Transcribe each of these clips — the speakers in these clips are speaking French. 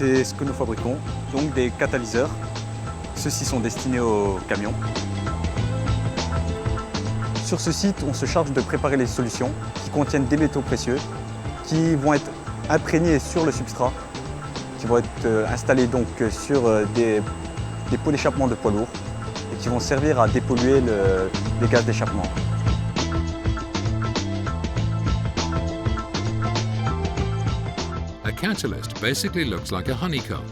c'est ce que nous fabriquons, donc des catalyseurs. Ceux-ci sont destinés aux camions. Sur ce site, on se charge de préparer les solutions qui contiennent des métaux précieux qui vont être imprégnés sur le substrat, qui vont être installés donc sur des pots d'échappement de poids lourds et qui vont servir à dépolluer les gaz d'échappement. A catalyst basically looks like a honeycomb.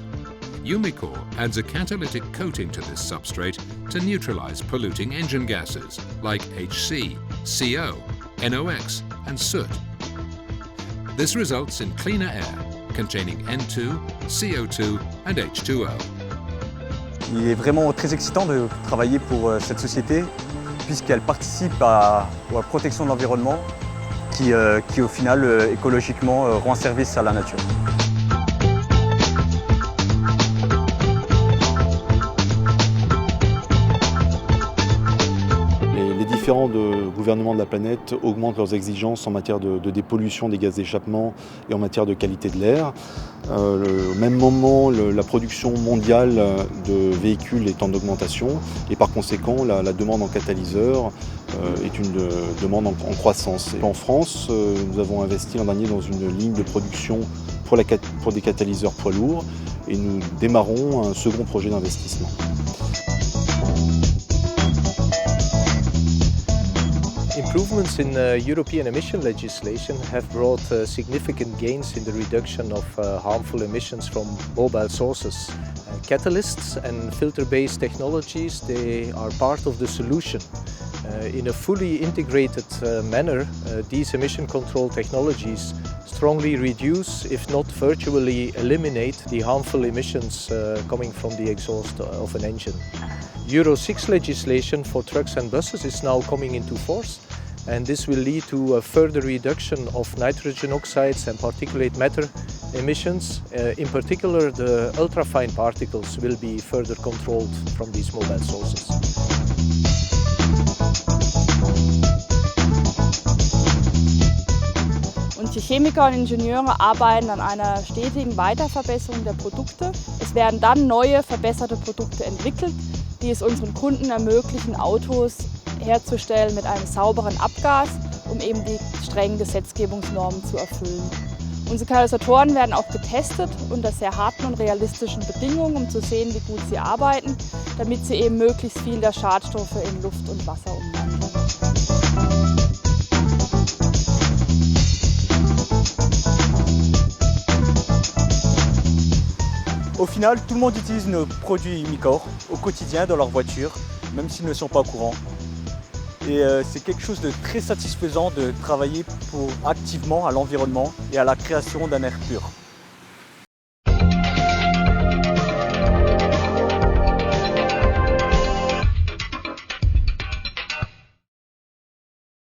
Umicore adds a catalytic coating to this substrate to neutralize polluting engine gases like HC, CO, NOx and soot. This results in cleaner air containing N2, CO2 and H2O. Il est vraiment très excitant de travailler pour cette société puisqu'elle participe à la protection de l'environnement qui au final écologiquement rend service à la nature. Les différents gouvernements de la planète augmentent leurs exigences en matière de dépollution des gaz d'échappement et en matière de qualité de l'air. Au même moment, la production mondiale de véhicules est en augmentation et par conséquent, la demande en catalyseurs est une demande en croissance. En France, nous avons investi l'an dernier dans une ligne de production pour des catalyseurs poids lourds et nous démarrons un second projet d'investissement. Improvements in European emission legislation have brought significant gains in the reduction of harmful emissions from mobile sources. Catalysts and filter-based technologies, they are part of the solution. In a fully integrated manner, these emission control technologies strongly reduce, if not virtually eliminate, the harmful emissions coming from the exhaust of an engine. Euro 6 legislation for trucks and buses is now coming into force, and this will lead to a further reduction of nitrogen oxides and particulate matter emissions. In particular, the ultrafine particles will be further controlled from these mobile sources. Und die Chemiker und Ingenieure arbeiten an einer stetigen Weiterverbesserung der Produkte. Es werden dann neue, verbesserte Produkte entwickelt, die es unseren Kunden ermöglichen, Autos herzustellen mit einem sauberen Abgas, um eben die strengen Gesetzgebungsnormen zu erfüllen. Unsere Katalysatoren werden auch getestet unter sehr harten und realistischen Bedingungen, um zu sehen, wie gut sie arbeiten, damit sie eben möglichst viel der Schadstoffe in Luft und Wasser umwandeln. Au final, tout le monde utilise nos produits Umicore au quotidien dans leur voiture, même s'ils ne sont pas au courant. Et c'est quelque chose de très satisfaisant de travailler activement à l'environnement et à la création d'un air pur.